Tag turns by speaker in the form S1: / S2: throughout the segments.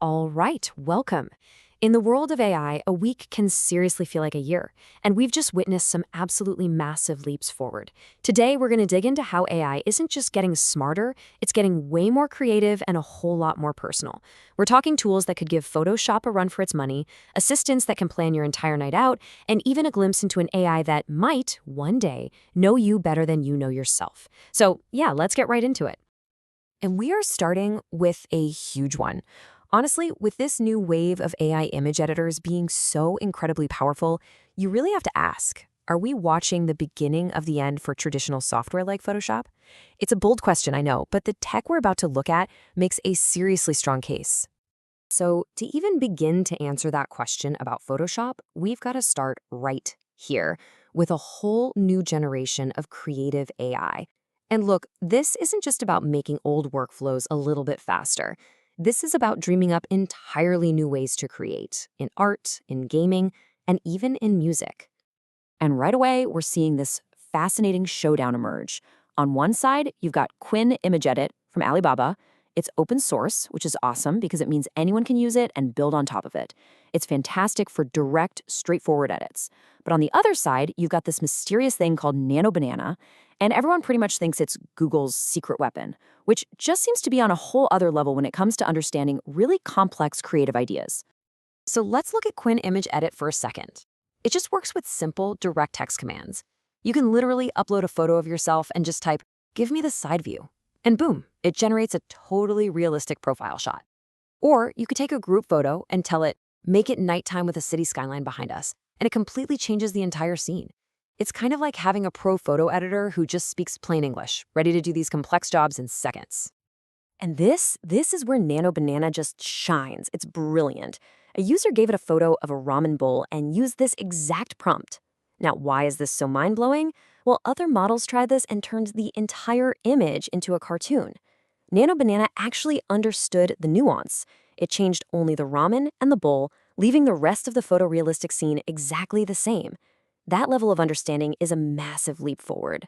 S1: All right, welcome. In the world of AI, a week can seriously feel like a year, and we've just witnessed some absolutely massive leaps forward. Today, we're going to dig into how AI isn't just getting smarter, it's getting way more creative and a whole lot more personal. We're talking tools that could give Photoshop a run for its money, assistants that can plan your entire night out, and even a glimpse into an AI that might, one day, know you better than you know yourself. So, yeah, let's get right into it. And we are starting with a huge one. Honestly, with this new wave of AI image editors being so incredibly powerful, you really have to ask, are we watching the beginning of the end for traditional software like Photoshop? It's a bold question, I know, but the tech we're about to look at makes a seriously strong case. So, to even begin to answer that question about Photoshop, we've got to start right here with a whole new generation of creative AI. And look, this isn't just about making old workflows a little bit faster. This is about dreaming up entirely new ways to create in art, in gaming, and even in music. And right away, we're seeing this fascinating showdown emerge. On one side, you've got Quinn Image Edit from Alibaba. It's open source, which is awesome because it means anyone can use it and build on top of it. It's fantastic for direct, straightforward edits. But on the other side, you've got this mysterious thing called Nano Banana, and everyone pretty much thinks it's Google's secret weapon, which just seems to be on a whole other level when it comes to understanding really complex creative ideas. So let's look at Quinn Image Edit for a second. It just works with simple, direct text commands. You can literally upload a photo of yourself and just type, "Give me the side view." And boom, it generates a totally realistic profile shot. Or you could take a group photo and tell it, "Make it nighttime with a city skyline behind us," and it completely changes the entire scene. It's kind of like having a pro photo editor who just speaks plain English, ready to do these complex jobs in seconds. And this is where Nano Banana just shines. It's brilliant. A user gave it a photo of a ramen bowl and used this exact prompt. Now, why is this so mind-blowing? Well, other models tried this and turned the entire image into a cartoon. Nano Banana actually understood the nuance. It changed only the ramen and the bowl, leaving the rest of the photorealistic scene exactly the same. That level of understanding is a massive leap forward.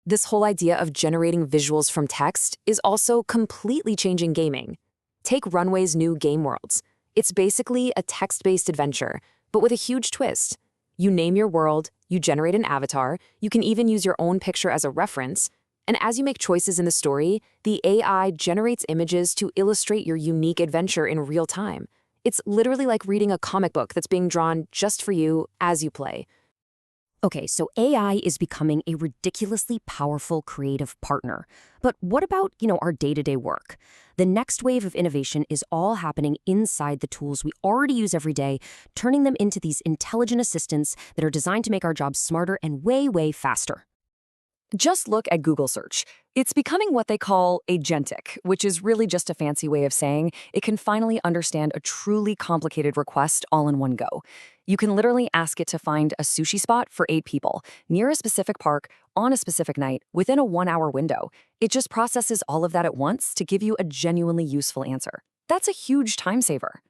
S1: This whole idea of generating visuals from text is also completely changing gaming. Take Runway's new Game Worlds. It's basically a text-based adventure, but with a huge twist. You name your world, you generate an avatar, you can even use your own picture as a reference, and as you make choices in the story, the AI generates images to illustrate your unique adventure in real time. It's literally like reading a comic book that's being drawn just for you as you play. Okay, so AI is becoming a ridiculously powerful creative partner. But what about, our day-to-day work? The next wave of innovation is all happening inside the tools we already use every day, turning them into these intelligent assistants that are designed to make our jobs smarter and way, way faster. Just look at Google search. It's becoming what they call agentic, which is really just a fancy way of saying it can finally understand a truly complicated request all in one go. You can literally ask it to find a sushi spot for 8 people, near a specific park, on a specific night, within a 1-hour window. It just processes all of that at once to give you a genuinely useful answer. That's a huge time saver.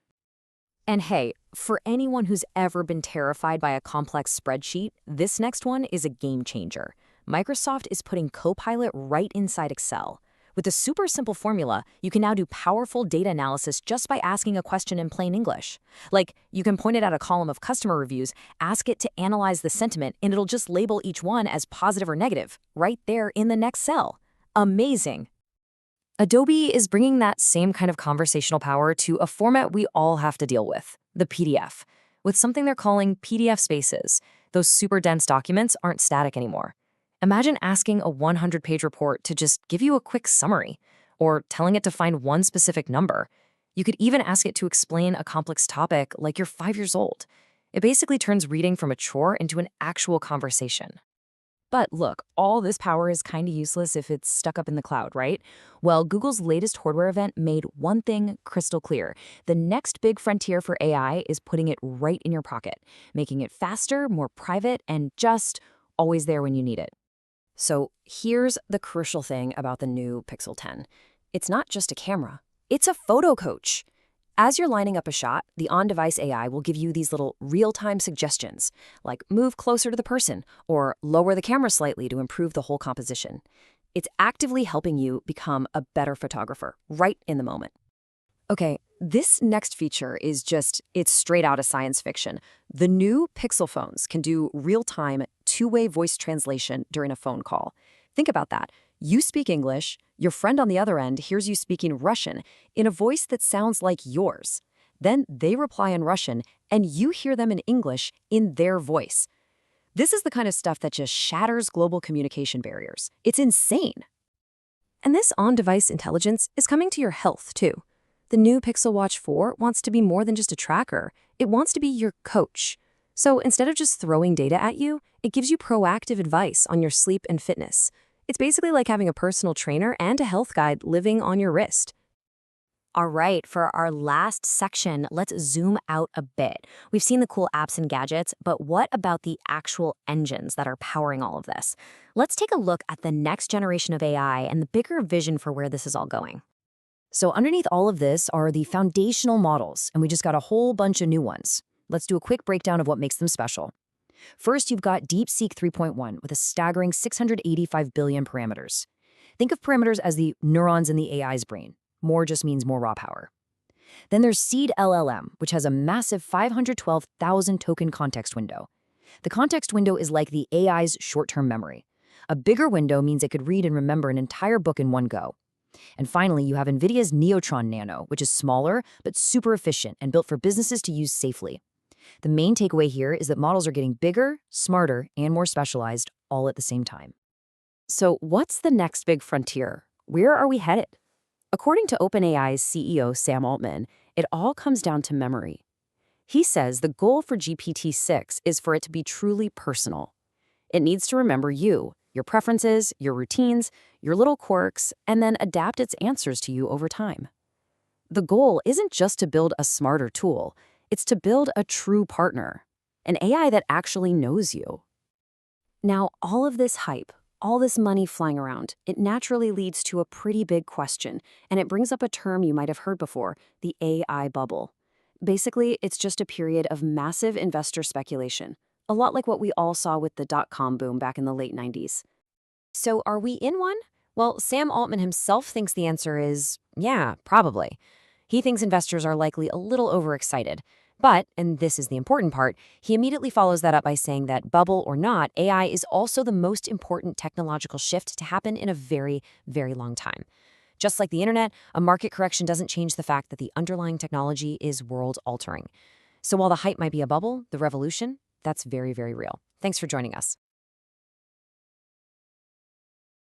S1: And hey, for anyone who's ever been terrified by a complex spreadsheet, this next one is a game changer. Microsoft is putting Copilot right inside Excel. With a super simple formula, you can now do powerful data analysis just by asking a question in plain English. Like, you can point it at a column of customer reviews, ask it to analyze the sentiment, and it'll just label each one as positive or negative, right there in the next cell. Amazing. Adobe is bringing that same kind of conversational power to a format we all have to deal with, the PDF, with something they're calling PDF spaces. Those super dense documents aren't static anymore. Imagine asking a 100-page report to just give you a quick summary, or telling it to find one specific number. You could even ask it to explain a complex topic like you're 5 years old. It basically turns reading from a chore into an actual conversation. But look, all this power is kind of useless if it's stuck up in the cloud, right? Well, Google's latest hardware event made one thing crystal clear. The next big frontier for AI is putting it right in your pocket, making it faster, more private, and just always there when you need it. So here's the crucial thing about the new Pixel 10. It's not just a camera, it's a photo coach. As you're lining up a shot, the on-device AI will give you these little real-time suggestions, like move closer to the person or lower the camera slightly to improve the whole composition. It's actively helping you become a better photographer right in the moment. Okay, this next feature is it's straight out of science fiction. The new Pixel phones can do real-time, two-way voice translation during a phone call. Think about that. You speak English, your friend on the other end hears you speaking Russian in a voice that sounds like yours. Then they reply in Russian, and you hear them in English in their voice. This is the kind of stuff that just shatters global communication barriers. It's insane. And this on-device intelligence is coming to your health, too. The new Pixel Watch 4 wants to be more than just a tracker. It wants to be your coach. So instead of just throwing data at you, it gives you proactive advice on your sleep and fitness. It's basically like having a personal trainer and a health guide living on your wrist. All right, for our last section, let's zoom out a bit. We've seen the cool apps and gadgets, but what about the actual engines that are powering all of this? Let's take a look at the next generation of AI and the bigger vision for where this is all going. So underneath all of this are the foundational models, and we just got a whole bunch of new ones. Let's do a quick breakdown of what makes them special. First, you've got DeepSeek 3.1 with a staggering 685 billion parameters. Think of parameters as the neurons in the AI's brain. More just means more raw power. Then there's Seed LLM, which has a massive 512,000 token context window. The context window is like the AI's short-term memory. A bigger window means it could read and remember an entire book in one go. And finally, you have NVIDIA's Neutron Nano, which is smaller but super efficient and built for businesses to use safely. The main takeaway here is that models are getting bigger, smarter, and more specialized all at the same time. So what's the next big frontier? Where are we headed? According to OpenAI's CEO, Sam Altman, it all comes down to memory. He says the goal for GPT-6 is for it to be truly personal. It needs to remember you, your preferences, your routines, your little quirks, and then adapt its answers to you over time. The goal isn't just to build a smarter tool, it's to build a true partner, an AI that actually knows you. Now, all of this hype, all this money flying around, it naturally leads to a pretty big question, and it brings up a term you might have heard before, the AI bubble. Basically, it's just a period of massive investor speculation, a lot like what we all saw with the dot-com boom back in the late 90s. So are we in one? Well, Sam Altman himself thinks the answer is, yeah, probably. He thinks investors are likely a little overexcited. But, and this is the important part, he immediately follows that up by saying that bubble or not, AI is also the most important technological shift to happen in a very, very long time. Just like the internet, a market correction doesn't change the fact that the underlying technology is world-altering. So while the hype might be a bubble, the revolution, that's very, very real. Thanks for joining us.